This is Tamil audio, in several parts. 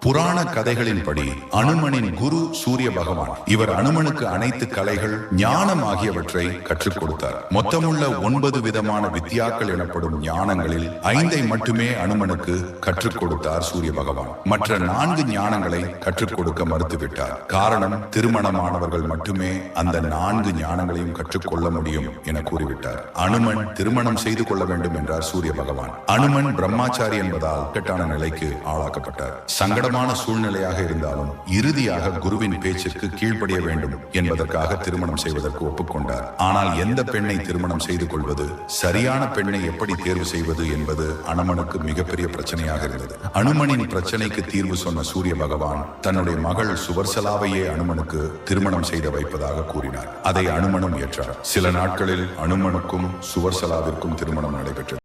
புராண கதைகளின்படி அனுமனின் குரு சூரிய பகவான். இவர் அனுமனுக்கு அனைத்து கலைகள், ஞானம் ஆகியவற்றை கற்றுக் கொடுத்தார். மொத்தமுள்ள 9 விதமான வித்யாக்கள் எனப்படும் ஞானங்களில் 5ஐ மட்டுமே அனுமனுக்கு கற்றுக் கொடுத்தார் சூரிய பகவான். மற்ற 4 ஞானங்களை கற்றுக் கொடுக்க மறுத்துவிட்டார். காரணம், திருமணமானவர்கள் மட்டுமே அந்த 4 ஞானங்களையும் கற்றுக்கொள்ள முடியும் என கூறிவிட்டார். அனுமன் திருமணம் செய்து கொள்ள வேண்டும் என்றார் சூரிய பகவான். அனுமன் பிரம்மாச்சாரி என்பதால் கெட்டான நிலைக்கு ஆளாக்கப்பட்டார். சங்கடமான சூழ்நிலையாக இருந்தாலும் இறுதியாக குருவின் பேச்சிற்கு கீழ்ப்படிய வேண்டும் என்பதற்காக திருமணம் செய்வதற்கு ஒப்புக்கொண்டார். ஆனால் எந்த பெண்ணை திருமணம் செய்து கொள்வது, சரியான பெண்ணை எப்படி தேர்வு செய்வது என்பது அனுமனுக்கு மிகப்பெரிய பிரச்சனையாக இருந்தது. அனுமனின் பிரச்சனைக்கு தீர்வு சொன்ன சூரிய பகவான் தன்னுடைய மகள் சுவர்சலாவையே அனுமனுக்கு திருமணம் செய்து வைப்பதாக கூறினார். அதை அனுமனும் ஏற்றார். சில நாட்களில் அனுமனுக்கும் சுவர்சலாவிற்கும் திருமணம் நடைபெற்றது.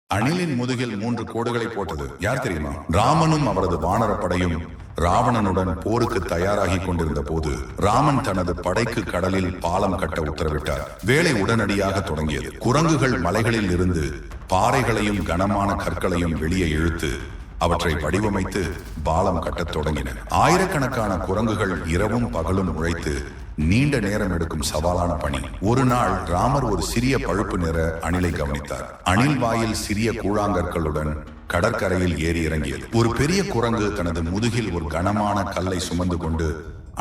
அணிலின் முதுகில் 3 கோடுகளை போட்டது யார் தெரியுமா? ராமனும் அவரது வானரப்படையும் ராவணனுடன் போருக்கு தயாராகி கொண்டிருந்த போது ராமன் தனது படைக்கு கடலில் பாலம் கட்ட உத்தரவிட்டார். வேலை உடனடியாக தொடங்கியது. குரங்குகள் மலைகளில் இருந்து பாறைகளையும் கனமான கற்களையும் வெளியே இழுத்து அவற்றை வடிவமைத்து பாலம் கட்டத் தொடங்கின. ஆயிரக்கணக்கான குரங்குகள் இரவும் பகலும் உழைத்து நீண்ட நேரம் எடுக்கும் சவாலான பணி. ஒரு நாள் ராமர் ஒரு சிறிய பழுப்பு நிற அணிலை கவனித்தார். அணில் வாயில் சிறிய கூழாங்கற்களுடன் கடற்கரையில் ஏறி இறங்கியது. ஒரு பெரிய குரங்கு தனது முதுகில் ஒரு கனமான கல்லை சுமந்து கொண்டு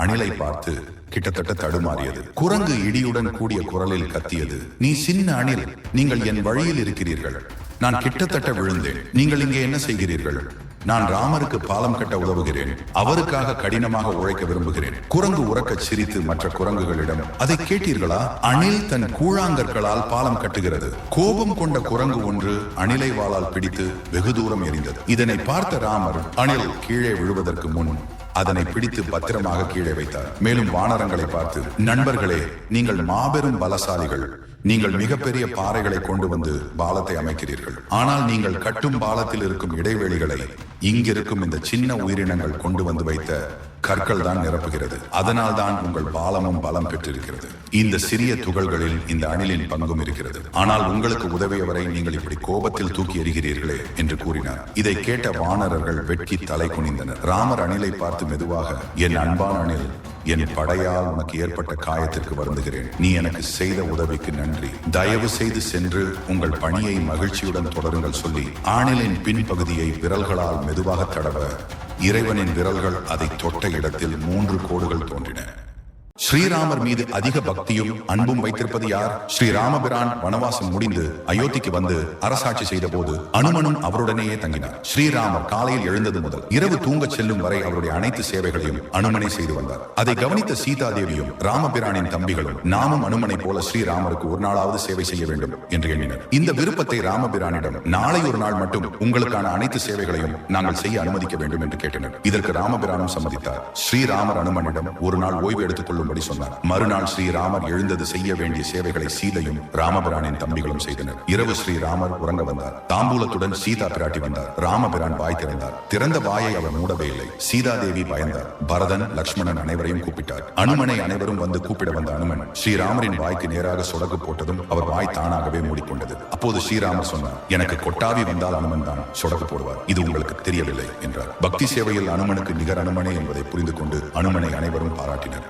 அணிலை பார்த்து கிட்டத்தட்ட தடுமாறியது. குரங்கு இடியுடன் கூடிய குரலில் கத்தியது, நீ சின்ன அணில், நீங்கள் என் வழியில் இருக்கிறீர்கள். நான் கிட்டத்தட்ட விழுந்தேன். நீங்கள் இங்கே என்ன செய்கிறீர்கள்? நான் ராமருக்கு பாலம் கட்ட உதவுகிறேன். அவருக்காக கடினமாக உழைக்க விரும்புகிறேன். குரங்கு உறக்க சிரித்து மற்ற குரங்குகளிடம், அதை கேட்டீர்களா? அணில் தன் கூழாங்கற்களால் பாலம் கட்டுகிறது. கோபம் கொண்ட குரங்கு ஒன்று அணிலை வாளால் பிடித்து வெகு தூரம் எறிந்தது. இதனை பார்த்த ராமர் அணில் கீழே விழுவதற்கு முன் அதனை பிடித்து பத்திரமாக கீழே வைத்தார். மேலும் வானரங்களை பார்த்து, நண்பர்களே, நீங்கள் மாபெரும் பலசாலிகள். நீங்கள் மிகப்பெரிய பாறைகளை கொண்டு வந்து பாலத்தை அமைக்கிறீர்கள். ஆனால் நீங்கள் கட்டும் பாலத்தில் இருக்கும் இடைவெளிகளை இங்கிருக்கும் இந்த சின்ன உயிரினங்கள் கொண்டு வந்து வைத்த கற்கள் தான் நிரப்புகிறது. அதனால் தான் உங்கள் பாலமும் பலம் பெற்றிருக்கிறது. இந்த சிறிய துகள்களில் இந்த அணிலின் பங்கும் இருக்கிறது. ஆனால் உங்களுக்கு உதவியவரை நீங்கள் இப்படி கோபத்தில் தூக்கி எறிகிறீர்களே என்று கூறினார். இதை கேட்ட வானரர்கள் வெட்கி தலை குனிந்தனர். ராமர் அணிலை பார்த்து மெதுவாக, என் அன்பான அணில், என் படையால் உனக்கு ஏற்பட்ட காயத்திற்கு வருந்துகிறேன். நீ எனக்கு செய்த உதவிக்கு நன்றி. தயவு செய்து சென்று உங்கள் பணியை மகிழ்ச்சியுடன் தொடருங்கள் சொல்லி அணிலின் பின்பகுதியை விரல்களால் மெதுவாக தடவ இறைவனின் விரல்கள் அதை தொட்ட இடத்தில் 3 கோடுகள் தோன்றின. ஸ்ரீராமர் மீது அதிக பக்தியும் அன்பும் வைத்திருப்பது யார்? ஸ்ரீராமபிரான் வனவாசம் முடிந்து அயோத்திக்கு வந்து அரசாட்சி செய்த போது அனுமனும் அவருடனேயே தங்கினார். ஸ்ரீராமர் காலையில் எழுந்தது முதல் இரவு தூங்கச் செல்லும் வரை அவருடைய அனைத்து சேவைகளையும் அனுமனை செய்து வந்தார். அதை கவனித்த சீதா தேவியும் ராமபிரானின் தம்பிகளும், நாமும் அனுமனை போல ஸ்ரீராமருக்கு ஒரு நாளாவது சேவை செய்ய வேண்டும் என்று எண்ணினர். இந்த விருப்பத்தை ராமபிரானிடம், நாளை ஒரு நாள் மட்டும் உங்களுக்கான அனைத்து சேவைகளையும் நாங்கள் செய்ய அனுமதிக்க வேண்டும் என்று கேட்டனர். இதற்கு ராமபிரானும் சம்மதித்தார். ஸ்ரீராமர் அனுமனிடம் ஒரு நாள் ஓய்வு எடுத்துக் கொள்ளும் சொன்னார். மறுநாள் ஸ்ரீராமர் எழுந்தது செய்ய வேண்டிய சேவைகளை சீதையும் ராமபிரானின் தம்பிகளும் செய்தனர். இரவு ஸ்ரீராமர் உறங்க வந்தார். தாம்பூலத்துடன் சீதா பிராட்டி வந்தார். ராமபிரான் வாய் திறந்தார். திறந்த வாயை அவர் மூடவே இல்லை. சீதா தேவி பயந்தார். பரதன், லட்சுமணன் அனைவரையும் கூப்பிட்டார். அனுமனை அனைவரும் வந்து கூப்பிட வந்த அனுமன் ஸ்ரீராமரின் வாய்க்கு நேராக சொடக்கு போட்டதும் அவர் வாய் தானாகவே மூடிக்கொண்டது. அப்போது ஸ்ரீராமர் சொன்னார், எனக்கு கொட்டாவி வந்தால் அனுமன் தான் சொடக்கு போடுவார். இது உங்களுக்கு தெரியவில்லை என்றார். பக்தி சேவையில் அனுமனுக்கு நிகர் அனுமனே என்பதை புரிந்து கொண்டு அனுமனை அனைவரும் பாராட்டினர்.